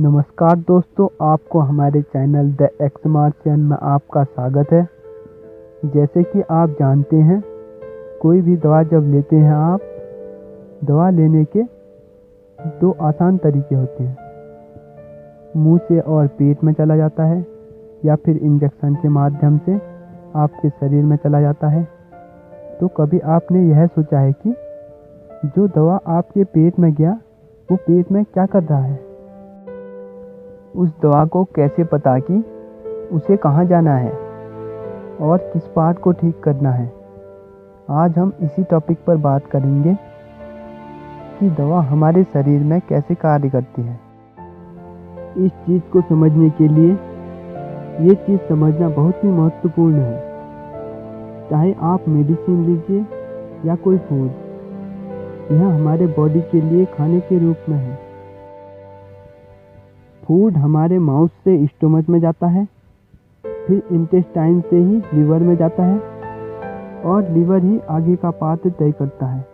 नमस्कार दोस्तों, आपको हमारे चैनल द एक्स मार्शियन में आपका स्वागत है। जैसे कि आप जानते हैं, कोई भी दवा जब लेते हैं आप, दवा लेने के दो आसान तरीके होते हैं। मुंह से और पेट में चला जाता है या फिर इंजेक्शन के माध्यम से आपके शरीर में चला जाता है। तो कभी आपने यह सोचा है कि जो दवा आपके पेट में गया वो पेट में क्या कर रहा है? उस दवा को कैसे पता कि उसे कहाँ जाना है और किस पार्ट को ठीक करना है। आज हम इसी टॉपिक पर बात करेंगे कि दवा हमारे शरीर में कैसे कार्य करती है। इस चीज़ को समझने के लिए ये चीज़ समझना बहुत ही महत्वपूर्ण है। चाहे आप मेडिसिन लीजिए या कोई फूड, यह हमारे बॉडी के लिए खाने के रूप में है। फूड हमारे माउथ से स्टोमच में जाता है, फिर इंटेस्टाइन से ही लीवर में जाता है और लीवर ही आगे का पाथ तय करता है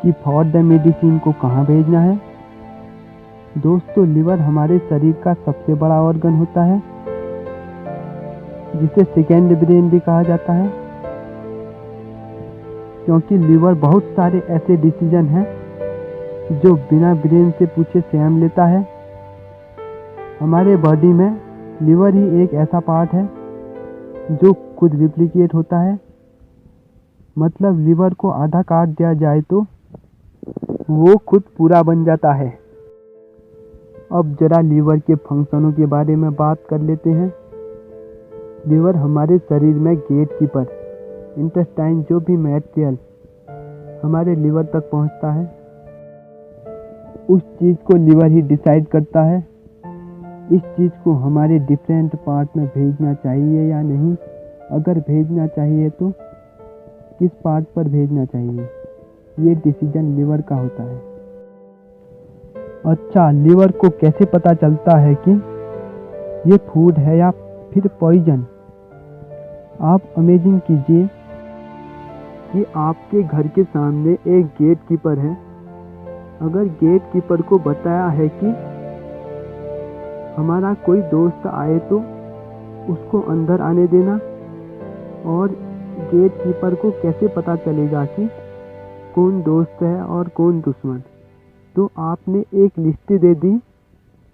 कि फॉर द मेडिसिन को कहाँ भेजना है। दोस्तों, लीवर हमारे शरीर का सबसे बड़ा ऑर्गन होता है, जिसे सेकेंड ब्रेन भी कहा जाता है, क्योंकि लीवर बहुत सारे ऐसे डिसीजन हैं जो बिना ब्रेन से पूछे स्वयं लेता है। हमारे बॉडी में लीवर ही एक ऐसा पार्ट है जो खुद रिप्लिकेट होता है। मतलब लीवर को आधा काट दिया जाए तो वो खुद पूरा बन जाता है। अब जरा लीवर के फंक्शनों के बारे में बात कर लेते हैं। लीवर हमारे शरीर में गेट कीपर, इंटेस्टाइन, जो भी मटेरियल हमारे लीवर तक पहुंचता है, उस चीज़ को लीवर ही डिसाइड करता है। इस चीज़ को हमारे डिफरेंट पार्ट में भेजना चाहिए या नहीं, अगर भेजना चाहिए तो किस पार्ट पर भेजना चाहिए, ये डिसीजन लीवर का होता है। अच्छा, लीवर को कैसे पता चलता है कि ये फूड है या फिर पॉइजन? आप इमेजिन कीजिए कि आपके घर के सामने एक गेट कीपर है। अगर गेट कीपर को बताया है कि हमारा कोई दोस्त आए तो उसको अंदर आने देना, और गेट कीपर को कैसे पता चलेगा कि कौन दोस्त है और कौन दुश्मन? तो आपने एक लिस्ट दे दी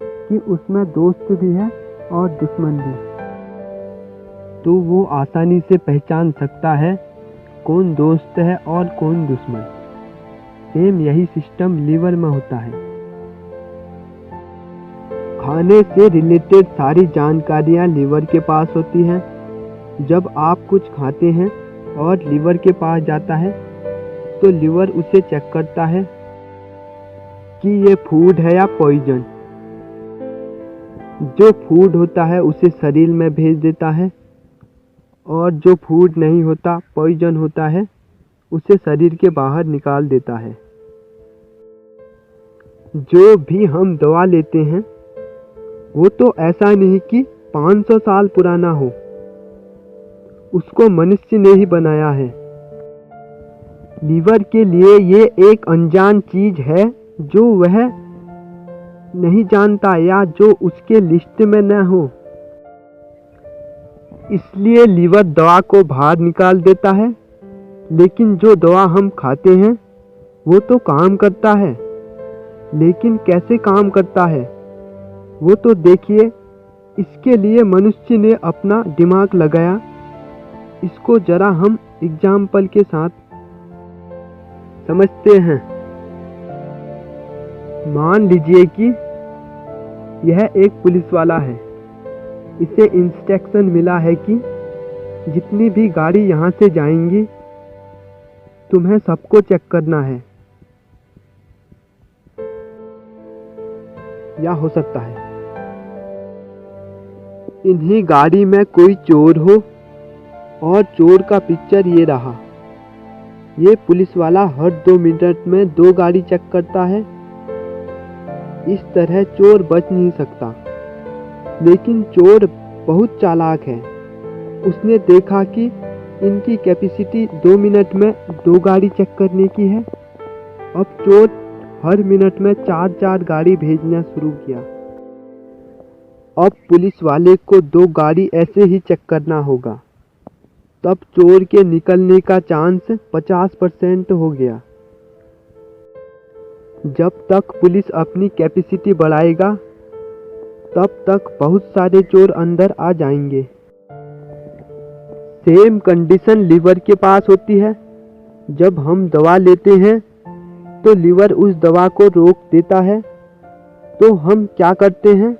कि उसमें दोस्त भी है और दुश्मन भी, तो वो आसानी से पहचान सकता है कौन दोस्त है और कौन दुश्मन। सेम यही सिस्टम लीवर में होता है। खाने से रिलेटेड सारी जानकारियां लीवर के पास होती हैं। जब आप कुछ खाते हैं और लीवर के पास जाता है तो लीवर उसे चेक करता है कि ये फूड है या पॉइजन। जो फूड होता है उसे शरीर में भेज देता है, और जो फूड नहीं होता, पॉइजन होता है, उसे शरीर के बाहर निकाल देता है। जो भी हम दवा लेते हैं वो तो ऐसा नहीं कि 500 साल पुराना हो, उसको मनुष्य ने ही बनाया है। लीवर के लिए ये एक अनजान चीज है जो वह नहीं जानता या जो उसके लिस्ट में न हो। इसलिए लीवर दवा को बाहर निकाल देता है। लेकिन जो दवा हम खाते हैं वो तो काम करता है, लेकिन कैसे काम करता है वो तो देखिए। इसके लिए मनुष्य ने अपना दिमाग लगाया। इसको जरा हम एग्जाम्पल के साथ समझते हैं। मान लीजिए कि यह एक पुलिस वाला है। इसे इंस्ट्रक्शन मिला है कि जितनी भी गाड़ी यहाँ से जाएंगी तुम्हें सबको चेक करना है, या हो सकता है इन्हीं गाड़ी में कोई चोर हो, और चोर का पिक्चर ये रहा। ये पुलिस वाला हर 2 मिनट में 2 गाड़ी चेक करता है। इस तरह चोर बच नहीं सकता। लेकिन चोर बहुत चालाक है। उसने देखा कि इनकी कैपेसिटी 2 मिनट में 2 गाड़ी चेक करने की है। अब चोर हर मिनट में 4-4 गाड़ी भेजना शुरू किया। अब पुलिस वाले को 2 गाड़ी ऐसे ही चेक करना होगा, तब चोर के निकलने का चांस 50% हो गया। जब तक पुलिस अपनी कैपेसिटी बढ़ाएगा तब तक बहुत सारे चोर अंदर आ जाएंगे। सेम कंडीशन लीवर के पास होती है। जब हम दवा लेते हैं तो लीवर उस दवा को रोक देता है, तो हम क्या करते हैं,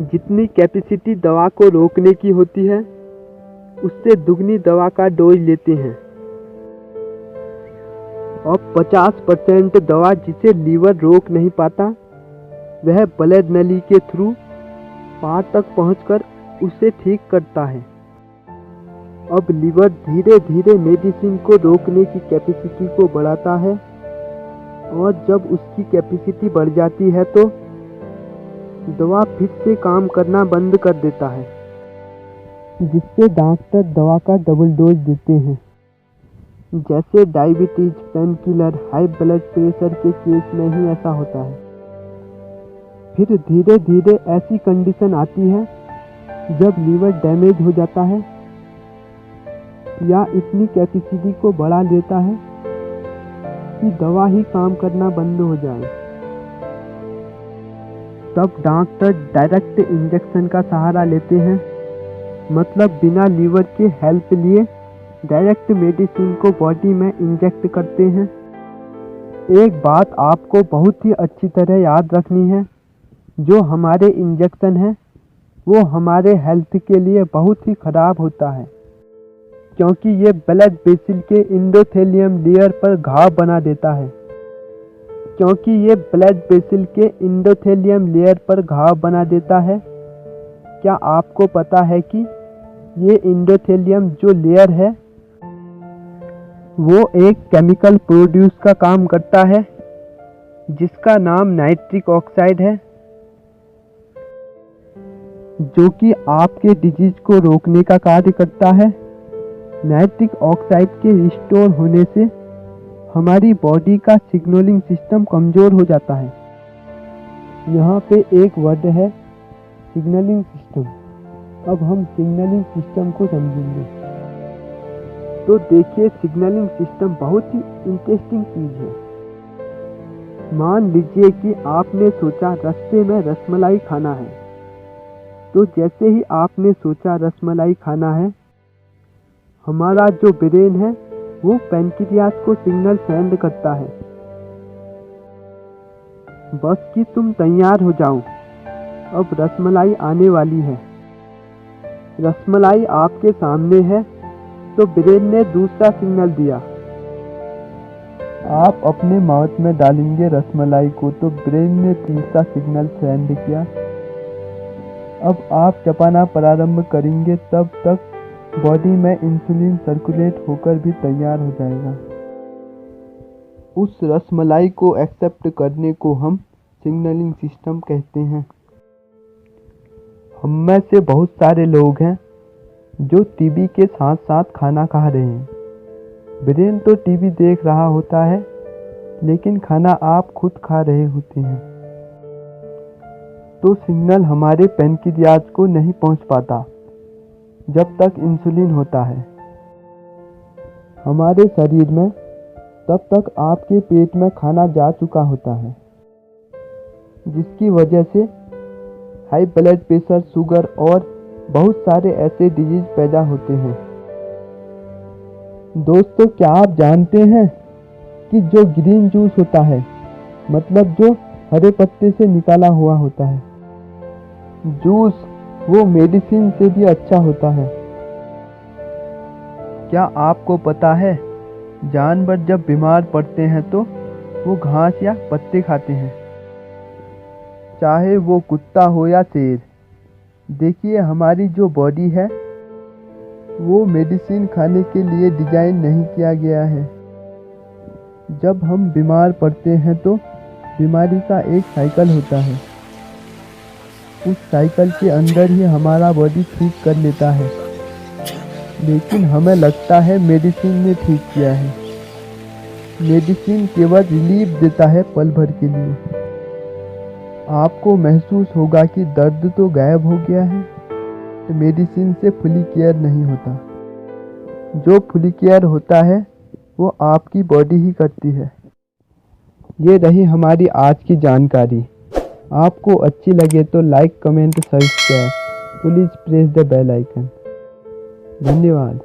जितनी कैपेसिटी दवा को रोकने की होती है उससे दुगनी दवा का डोज लेते हैं। अब 50% दवा जिसे लीवर रोक नहीं पाता वह ब्लड नली के थ्रू पार तक पहुंचकर उसे ठीक करता है। अब लीवर धीरे धीरे मेडिसिन को रोकने की कैपेसिटी को बढ़ाता है और जब उसकी कैपेसिटी बढ़ जाती है तो दवा फिर से काम करना बंद कर देता है, जिससे डॉक्टर दवा का डबल डोज देते हैं। जैसे diabetes, pain killer, high blood pressure के केस में ही ऐसा होता है। फिर धीरे धीरे ऐसी कंडीशन आती है जब लीवर डैमेज हो जाता है या इतनी कैपेसिटी को बढ़ा लेता है कि दवा ही काम करना बंद हो जाए। तब डॉक्टर डायरेक्ट इंजेक्शन का सहारा लेते हैं, मतलब बिना लीवर के हेल्प लिए डायरेक्ट मेडिसिन को बॉडी में इंजेक्ट करते हैं। एक बात आपको बहुत ही अच्छी तरह याद रखनी है, जो हमारे इंजेक्शन है वो हमारे हेल्थ के लिए बहुत ही खराब होता है, क्योंकि ये ब्लड वेसल के एंडोथेलियम लेयर पर घाव बना देता है। क्योंकि ये ब्लड वेसल के एंडोथेलियम लेयर पर घाव बना देता है, क्या आपको पता है कि ये एंडोथेलियम जो लेयर है वो एक केमिकल प्रोड्यूस का काम करता है जिसका नाम नाइट्रिक ऑक्साइड है, जो कि आपके डिजीज को रोकने का कार्य करता है। नाइट्रिक ऑक्साइड के रिस्टोर होने से हमारी बॉडी का सिग्नलिंग सिस्टम कमज़ोर हो जाता है। यहाँ पे एक वर्ड है सिग्नलिंग सिस्टम। अब हम सिग्नलिंग सिस्टम को समझेंगे। तो देखिए, सिग्नलिंग सिस्टम बहुत ही इंटरेस्टिंग चीज़ है। मान लीजिए कि आपने सोचा रास्ते में रसमलाई खाना है, तो जैसे ही आपने सोचा रसमलाई खाना है, हमारा जो ब्रेन है वो पैनक्रियास को सिग्नल सेंड करता है, बस कि तुम तैयार हो जाओ, अब रसमलाई आने वाली है। रसमलाई आपके सामने है तो ब्रेन ने दूसरा सिग्नल दिया। आप अपने माउथ में डालेंगे रसमलाई को तो ब्रेन ने तीसरा सिग्नल सेंड किया। अब आप चबाना प्रारंभ करेंगे, तब तक बॉडी में इंसुलिन सर्कुलेट होकर भी तैयार हो जाएगा। उस रसमलाई को एक्सेप्ट करने को हम सिग्नलिंग सिस्टम कहते हैं। हम में से बहुत सारे लोग हैं जो टीवी के साथ साथ खाना खा रहे हैं। ब्रेन तो टीवी देख रहा होता है, लेकिन खाना आप खुद खा रहे होते हैं, तो सिग्नल हमारे पैनक्रियाज को नहीं पहुंच पाता जब तक इंसुलिन होता है हमारे शरीर में। तब तक आपके पेट में खाना जा चुका होता है, जिसकी वजह से हाई ब्लड प्रेशर, शुगर और बहुत सारे ऐसे डिजीज पैदा होते हैं। दोस्तों, क्या आप जानते हैं कि जो ग्रीन जूस होता है, मतलब जो हरे पत्ते से निकाला हुआ होता है जूस, वो मेडिसिन से भी अच्छा होता है। क्या आपको पता है जानवर जब बीमार पड़ते हैं तो वो घास या पत्ते खाते हैं, चाहे वो कुत्ता हो या शेर। देखिए, हमारी जो बॉडी है वो मेडिसिन खाने के लिए डिजाइन नहीं किया गया है। जब हम बीमार पड़ते हैं तो बीमारी का एक साइकिल होता है, उस साइकिल के अंदर ही हमारा बॉडी ठीक कर लेता है, लेकिन हमें लगता है मेडिसिन ने ठीक किया है। मेडिसिन केवल रिलीफ देता है पल भर के लिए। आपको महसूस होगा कि दर्द तो गायब हो गया है। मेडिसिन से फुली केयर नहीं होता। जो फुली केयर होता है वो आपकी बॉडी ही करती है। ये रही हमारी आज की जानकारी। आपको अच्छी लगे तो like, comment, subscribe. Please press the bell icon. धन्यवाद।